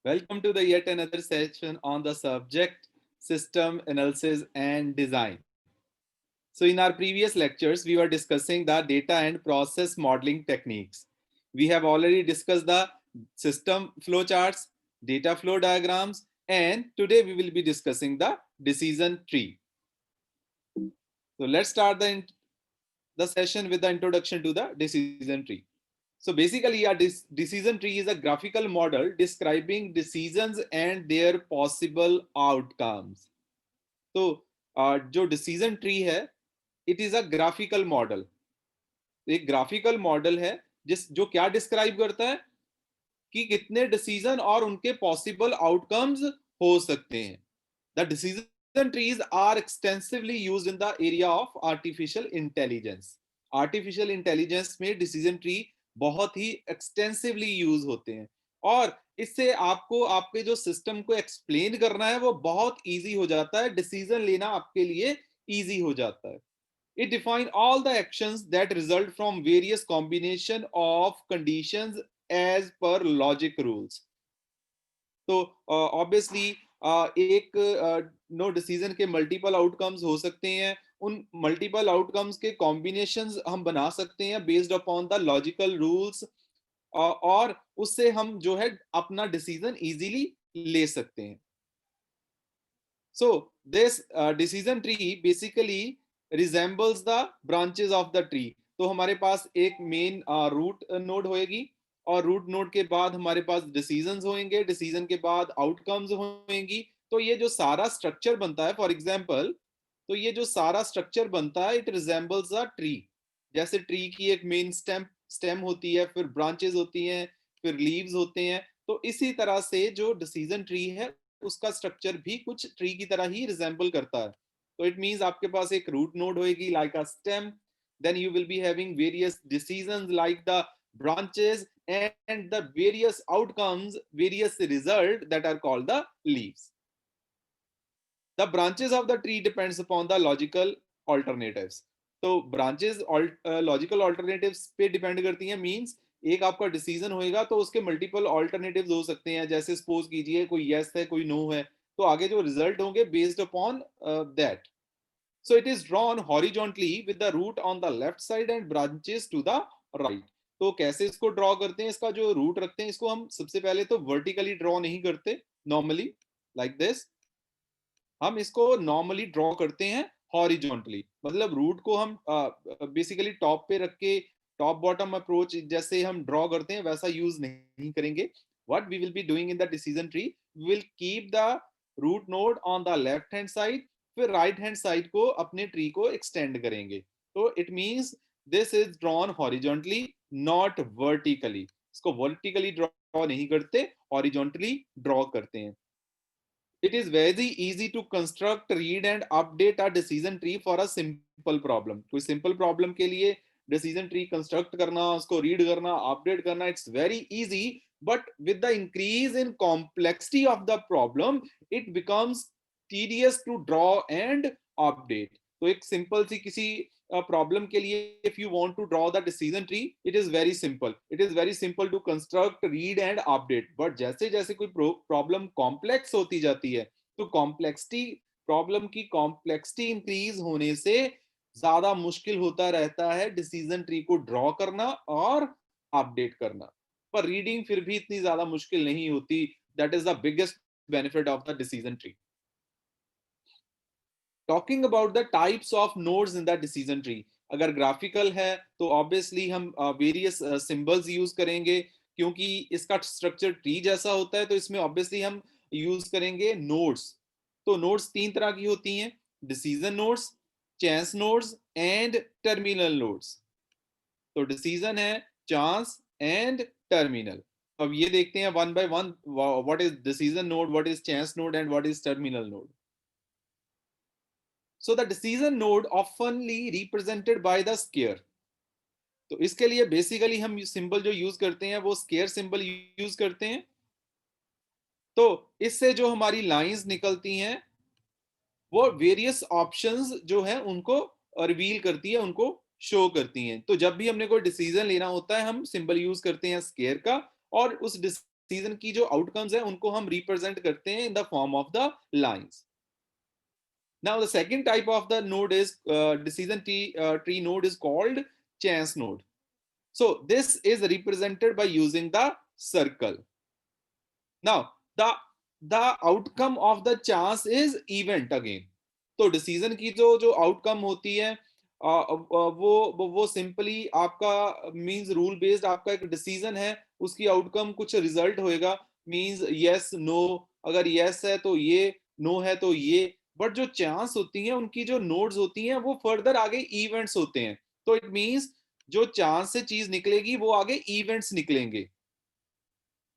Welcome to the yet another session on the subject system analysis and design. So in our previous lectures, we were discussing the data and process modeling techniques. We have already discussed the system flowcharts, data flow diagrams, and today we will be discussing the decision tree. So let's start the session with the introduction to the decision tree. So basically, a decision tree is a graphical model describing decisions and their possible outcomes. तो जो decision tree है, it is a graphical model. एक graphical model है जिस जो क्या describe करता है कि कितने डिसीजन और उनके पॉसिबल आउटकम्स हो सकते हैं. The decision trees are extensively used in the area of artificial intelligence. Artificial intelligence में डिसीजन ट्री बहुत ही एक्सटेंसिवली यूज होते हैं और इससे आपको आपके जो सिस्टम को एक्सप्लेन करना है वो बहुत इजी हो जाता है. डिसीजन लेना आपके लिए इजी हो जाता है. It defines all the actions that result from various combination of conditions as per logic rules. तो ऑब्वियसली एक नो डिसीजन के मल्टीपल आउटकम्स हो सकते हैं. उन मल्टीपल आउटकम्स के कॉम्बिनेशंस हम बना सकते हैं based upon the logical rules और उससे हम जो है अपना डिसीजन इजीली ले सकते हैं. So this decision tree basically resembles the branches of the tree. तो हमारे पास एक मेन रूट नोड होएगी और रूट नोड के बाद हमारे पास डिसीजंस होंगे, डिसीजन के बाद आउटकम्स होंगी. तो ये जो सारा स्ट्रक्चर बनता है, फॉर एग्जांपल, तो ये जो सारा स्ट्रक्चर बनता है इट रिजेंबल्स अ ट्री. जैसे ट्री की एक मेन स्टेम होती है, फिर ब्रांचेस होती हैं, फिर लीव्स होते हैं. तो इसी तरह से जो डिसीजन ट्री है उसका स्ट्रक्चर भी कुछ ट्री की तरह ही रिजेंबल करता है. तो इट मींस आपके पास एक रूट नोड होएगी like a stem, then you will be having various decisions like the branches and the various outcomes, various result that are called the leaves. The branches of the tree depends upon the logical alternatives. तो branches logical alternatives पे depend करती हैं. Means एक आपका decision होएगा तो उसके multiple alternatives हो सकते हैं. जैसे सपोज कीजिए कोई यस है कोई नो है, तो आगे जो रिजल्ट होंगे based upon that. So it is drawn horizontally with the root on the left side and branches to the right. तो कैसे इसको ड्रॉ करते हैं, इसका जो रूट रखते हैं इसको हम सबसे पहले तो वर्टिकली ड्रॉ नहीं करते नॉर्मली लाइक दिस. हम इसको नॉर्मली ड्रॉ करते हैं हॉरिजॉन्टली. मतलब रूट को हम बेसिकली टॉप पे रख के टॉप बॉटम अप्रोच जैसे हम ड्रॉ करते हैं वैसा यूज नहीं करेंगे. What we will be doing in the decision tree, we will keep the root node on the left hand side, फिर राइट हैंड साइड को अपने ट्री को एक्सटेंड करेंगे. तो it means this is drawn horizontally, not vertically. इसको vertically draw नहीं करते, horizontally draw करते हैं. It is very easy to construct, read and update a decision tree for a simple problem. कोई simple problem के लिए decision tree construct करना, उसको read करना, update करना, it's very easy. But with the increase in complexity of the problem, it becomes tedious to draw and update. तो एक simple सी किसी problem के लिए if you want to draw the decision tree, it is very simple. It is very simple to construct, read and update. But जैसे जैसे कोई problem complex होती जाती है तो complexity, प्रॉब्लम की कॉम्प्लेक्सिटी इंक्रीज होने से ज्यादा मुश्किल होता रहता है डिसीजन ट्री को ड्रॉ करना और अपडेट करना. पर रीडिंग फिर भी इतनी ज्यादा मुश्किल नहीं होती. That is the biggest benefit of the decision tree. Talking about the types of nodes in the decision tree, अगर ग्राफिकल है तो ऑब्वियसली हम वेरियस सिंबल्स यूज करेंगे क्योंकि इसका स्ट्रक्चर ट्री जैसा होता है. तो इसमें ऑब्वियसली हम यूज करेंगे नोड्स. तो नोड्स तीन तरह की होती हैं: decision nodes, chance nodes and terminal nodes. तो डिसीजन है, चांस एंड टर्मिनल. अब ये देखते हैं one by one, what is decision node, what is chance node and what is terminal node. So the decision node oftenly represented by the square. तो इसके लिए basically हम सिंबल जो यूज करते हैं वो स्केयर सिंबल यूज करते हैं. तो इससे जो हमारी लाइंस निकलती हैं वो वेरियस ऑप्शंस जो है उनको रिवील करती है, उनको शो करती हैं. तो जब भी हमने कोई डिसीजन लेना होता है हम सिंबल यूज करते हैं स्केयर का और उस डिसीजन की जो आउटकम्स है उनको हम रिप्रेजेंट करते हैं in the form of the lines. Now the second type of the node is decision tree node is called chance node. So this is represented by using the circle. Now the outcome of the chance is event again. तो decision की जो outcome होती है वो simply आपका means rule based आपका एक decision है, उसकी आउटकम कुछ रिजल्ट होएगा, मींस यस नो, अगर यस है तो ये, नो है तो ये. बट जो चांस होती हैं उनकी जो नोड्स होती हैं वो फर्दर आगे इवेंट्स होते हैं. तो इट मींस जो चांस से चीज निकलेगी वो आगे इवेंट्स निकलेंगे,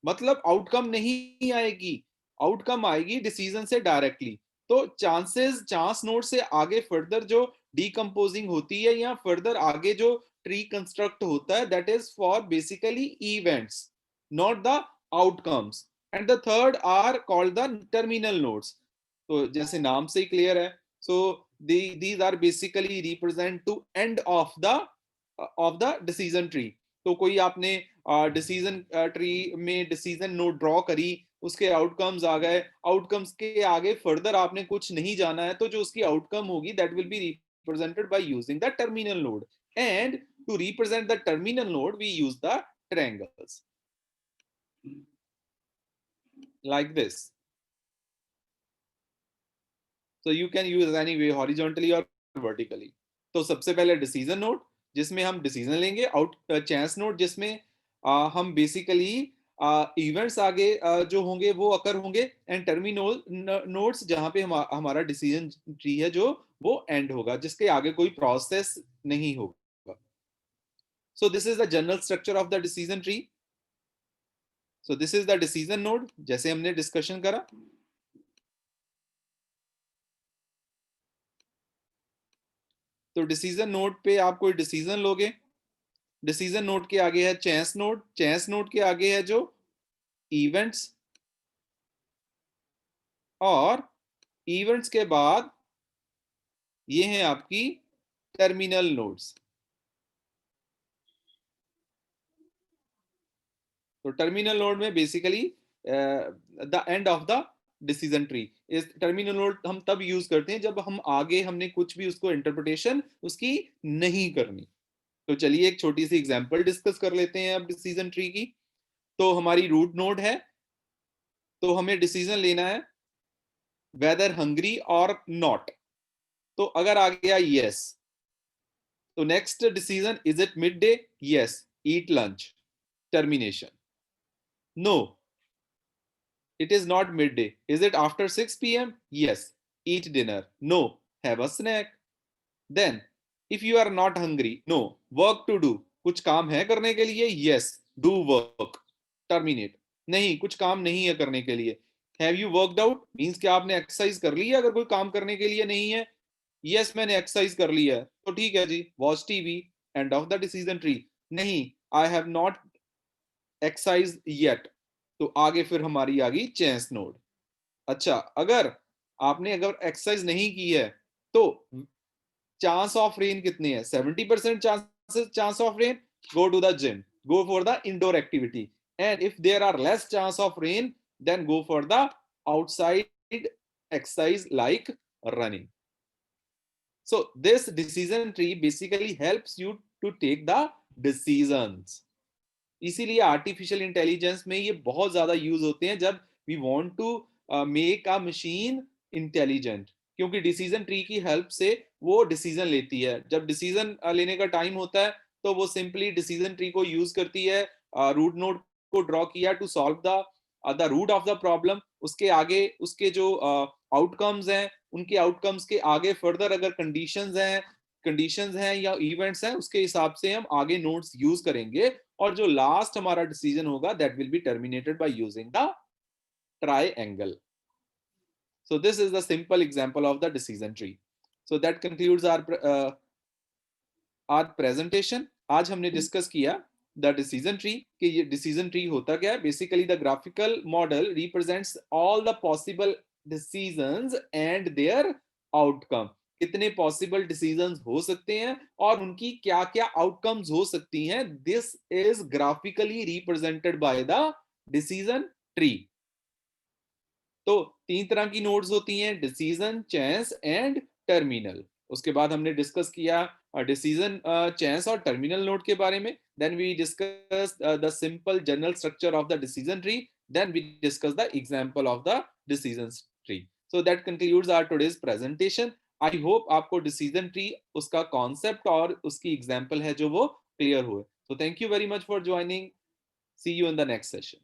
मतलब आउटकम नहीं आएगी, आउटकम आएगी डिसीजन से डायरेक्टली. तो चांस नोड से आगे फर्दर जो डीकंपोजिंग होती है या फर्दर आगे जो ट्री कंस्ट्रक्ट होता है, that is for basically events, not the outcomes. And the third are called the terminal nodes. तो जैसे नाम से ही क्लियर है, so these are basically represent to end of the decision tree. तो कोई आपने डिसीजन ट्री में डिसीजन नोड ड्रॉ करी, उसके आउटकम्स आ गए, आउटकम्स के आगे फर्दर आपने कुछ नहीं जाना है, तो जो उसकी आउटकम होगी that will be represented by using the terminal node. And to represent the terminal node we use the triangles like this. So you can use any way, horizontally or vertically. तो सबसे पहले decision node जिसमें हम decision लेंगे, out chance node जिसमें हम basically events आगे जो होंगे वो अकर होंगे, एंड टर्मिनल नोड्स जहां पे हमारा डिसीजन ट्री है जो वो एंड होगा, जिसके आगे कोई प्रोसेस नहीं होगा. So this is the general structure of the decision tree. So this is the decision node जैसे हमने डिस्कशन करा. तो डिसीजन नोड पे आप कोई डिसीजन लोगे, डिसीजन नोड के आगे है चांस नोड, चांस नोड के आगे है जो इवेंट्स, और इवेंट्स के बाद ये हैं आपकी टर्मिनल नोड्स. तो टर्मिनल नोड में basically the end of the decision tree. इस टर्मिनल नोड हम तब यूज करते हैं जब हम आगे हमने कुछ भी उसको इंटरप्रिटेशन उसकी नहीं करनी. तो चलिए एक छोटी सी एग्जांपल डिस्कस कर लेते हैं अब डिसीजन ट्री की. तो हमारी रूट नोड है, तो हमें डिसीजन लेना है वेदर हंग्री और नॉट. तो अगर आ गया यस, तो next decision is it mid day, yes eat lunch, termination. No, it is not midday. Is it after 6 p.m.? Yes, eat dinner. No, have a snack. Then if you are not hungry, no, work to do. कुछ काम है करने के लिए? Yes, do work. Terminate. नहीं, कुछ काम नहीं है करने के लिए. Have you worked out? Means कि आपने एक्सरसाइज कर ली है अगर कोई काम करने के लिए नहीं है. Yes, मैंने एक्सरसाइज कर ली है, तो ठीक है जी. Watch TV. End of the decision tree. नहीं, I have not exercised yet. तो आगे फिर हमारी आ गई चांस नोड. अच्छा, अगर आपने एक्सरसाइज नहीं की है तो चांस ऑफ रेन कितने हैं? 70% chance of rain, go to the gym, go for the indoor activity. And if there are less chance of rain then go for the outside exercise like running. So this decision tree basically helps you to take the decisions. इसीलिए artificial intelligence में ये बहुत ज्यादा use होते हैं जब we want to make a machine intelligent, क्योंकि decision tree की हेल्प से वो डिसीजन लेती है. जब डिसीजन लेने का टाइम होता है तो वो सिंपली डिसीजन ट्री को यूज करती है, रूट नोड को ड्रॉ किया to solve the root of the problem. उसके आगे उसके जो आउटकम्स हैं, उनके आउटकम्स के आगे फर्दर अगर कंडीशंस हैं या इवेंट्स हैं, उसके हिसाब से हम आगे नोड्स यूज करेंगे, और जो लास्ट हमारा डिसीजन होगा that will be terminated bye using the triangle. So this is the simple example of the decision tree. So that concludes our presentation. आज हमने डिस्कस किया द डिसीजन ट्री कि ये डिसीजन ट्री होता क्या है. Basically the graphical model represents all the possible decisions and their outcome. कितने possible decisions हो सकते हैं और उनकी क्या क्या आउटकम्स हो सकती हैं. This is graphically represented by the decision tree. तो 3 तरह की नोड्स होती हैं, डिसीजन, चेंस एंड टर्मिनल। उसके बाद हमने डिस्कस किया डिसीजन, चेंस और टर्मिनल नोड के बारे में। Then we discuss the simple general structure of the decision tree. Then we discuss the example of the decision tree. So that concludes our today's presentation. I hope आपको decision tree, उसका concept और उसकी example है जो वो clear हुए। So thank you very much for joining. See you in the next session.